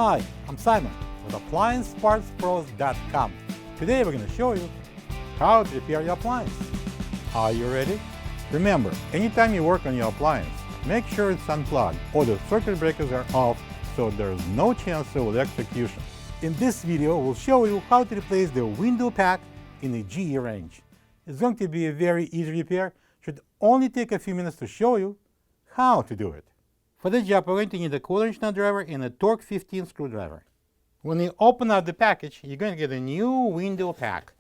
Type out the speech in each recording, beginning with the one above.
Hi, I'm Simon with AppliancePartsPros.com. Today we're going to show you how to repair your appliance. Are you ready? Remember, anytime you work on your appliance, make sure it's unplugged or the circuit breakers are off so there's no chance of electrocution. In this video, we'll show you how to replace the window pack in the GE range. It's going to be a very easy repair. Should only take a few minutes to show you how to do it. For this job, we're going to need a 1/4-inch nut driver and a Torx 15 screwdriver. When you open up the package, you're going to get a new window pack.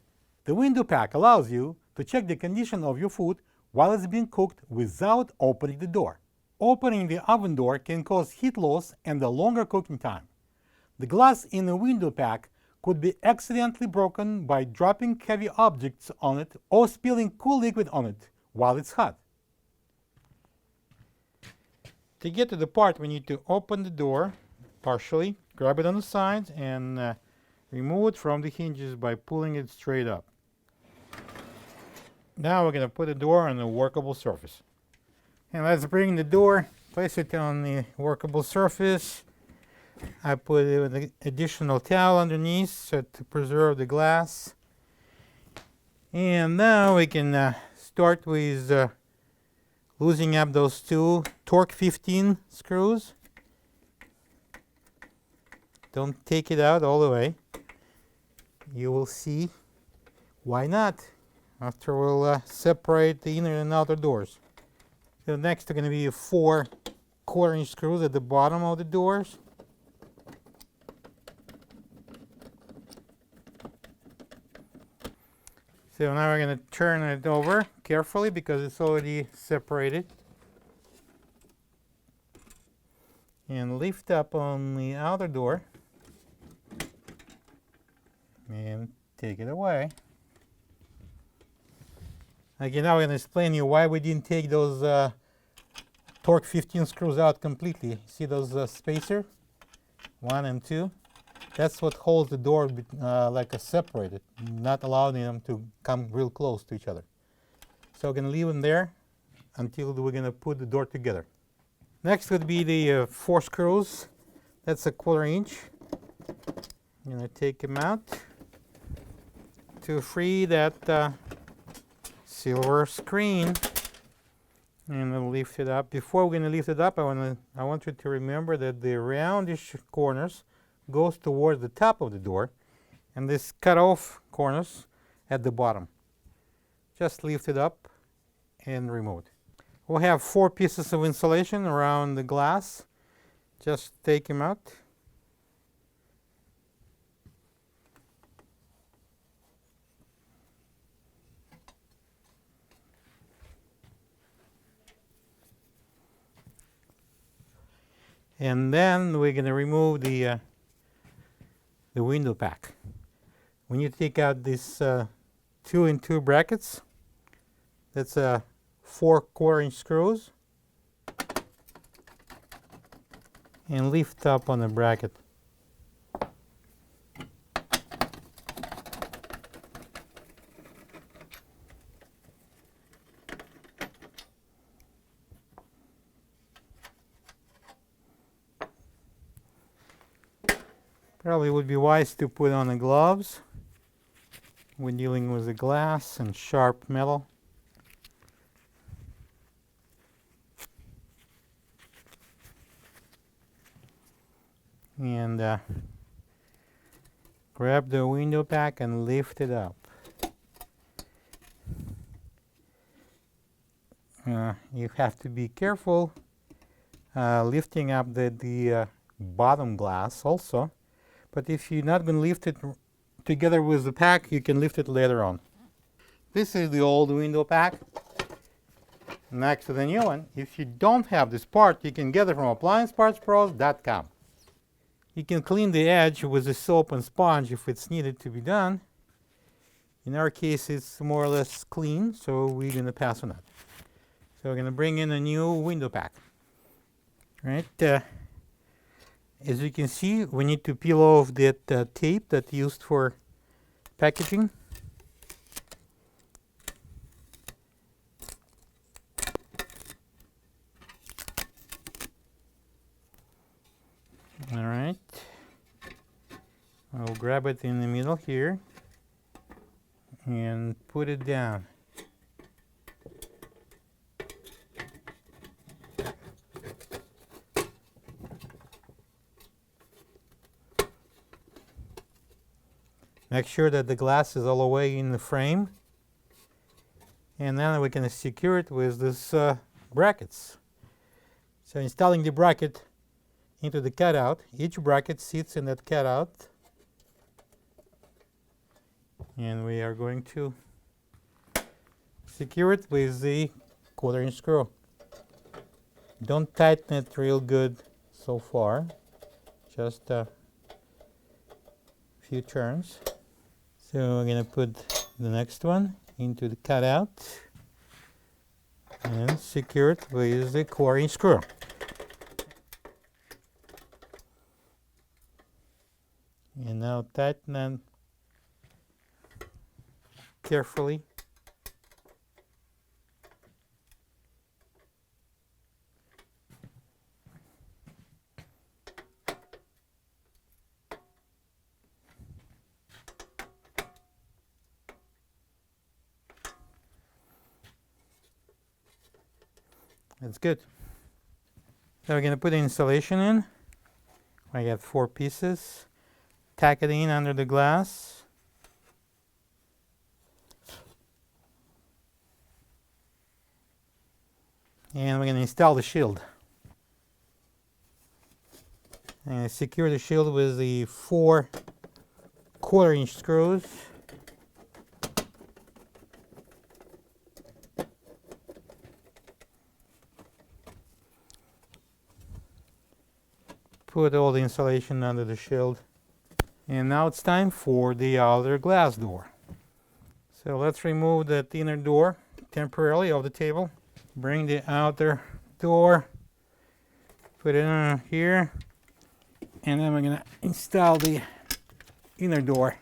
The window pack allows you to check the condition of your food while it's being cooked without opening the door. Opening the oven door can cause heat loss and a longer cooking time. The glass in the window pack could be accidentally broken by dropping heavy objects on it or spilling cool liquid on it while it's hot. To get to the part, we need to open the door partially, grab it on the sides, and remove it from the hinges by pulling it straight up. Now we're going to put the door on a workable surface. And let's bring the door, place it on the workable surface. I put an additional towel underneath so to preserve the glass. And now we can start with loosening up those two Torx 15 screws. Don't take it out all the way. You will see why not after we'll separate the inner and outer doors. So next are going to be 4 1/4-inch screws at the bottom of the doors. So now we're going to turn it over carefully because it's already separated. And lift up on the outer door. And take it away. Again, now we're going to explain to you why we didn't take those Torx 15 screws out completely. See those spacer? 1 and 2? That's what holds the door like a separated, not allowing them to come real close to each other. So we're going to leave them there until we're going to put the door together. Next would be the 4 screws. That's a 1/4-inch. I'm going to take them out to free that silver screen, and we'll lift it up. Before we're going to lift it up, I want you to remember that the roundish corners goes towards the top of the door, and this cut off corners at the bottom. Just lift it up and remove it. We'll have 4 pieces of insulation around the glass. Just take them out. And then we're going to remove the window pack. When you take out these 2 and 2 brackets, that's 4 1/4-inch screws, and lift up on the bracket. Probably would be wise to put on the gloves when dealing with the glass and sharp metal. And grab the window pack and lift it up. You have to be careful lifting up the bottom glass also. But if you're not going to lift it together with the pack, you can lift it later on. This is the old window pack next to the new one. If you don't have this part, you can get it from AppliancePartsPros.com. You can clean the edge with a soap and sponge if it's needed to be done. In our case, it's more or less clean, so we're going to pass on that. So we're going to bring in a new window pack. Right. As you can see, we need to peel off that tape that's used for packaging. All right. grab it in the middle here and put it down. Make sure that the glass is all the way in the frame, and then we can secure it with these brackets. So installing the bracket into the cutout, each bracket sits in that cutout, and we are going to secure it with the 1/4" screw. Don't tighten it real good so far, just a few turns. So we're going to put the next one into the cutout and secure it with the 1/4" screw. And now tighten it carefully. That's good. So we're going to put the installation in. I got 4 pieces. Tack it in under the glass. And we're going to install the shield. I'm going to secure the shield with the 4 1/4" screws. Put all the insulation under the shield. And now it's time for the outer glass door. So let's remove that inner door temporarily off the table. Bring the outer door, put it in here, and then we're going to install the inner door.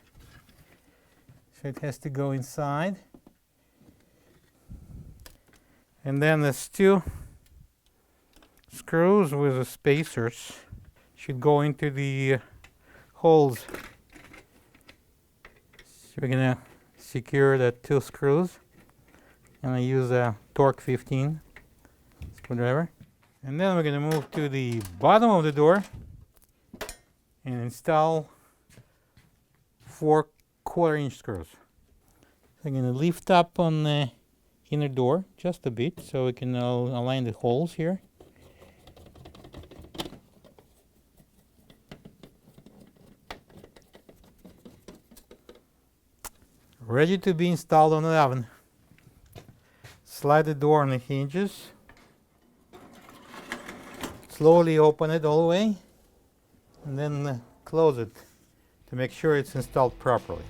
So it has to go inside. And then there's 2 screws with the spacers. Should go into the holes. So we're going to secure the 2 screws. And I use a Torx 15 screwdriver. And then we're going to move to the bottom of the door and install 4 1/4" screws. I'm going to lift up on the inner door just a bit so we can align the holes here. Ready to be installed on the oven. Slide the door on the hinges. Slowly open it all the way and then close it to make sure it's installed properly.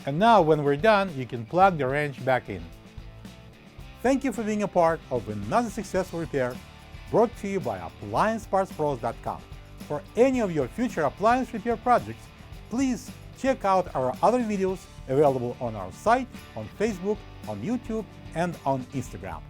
And now when we're done, you can plug the wrench back in. Thank you for being a part of another successful repair brought to you by AppliancePartsPros.com. For any of your future appliance repair projects, please check out our other videos available on our site, on Facebook, on YouTube, and on Instagram.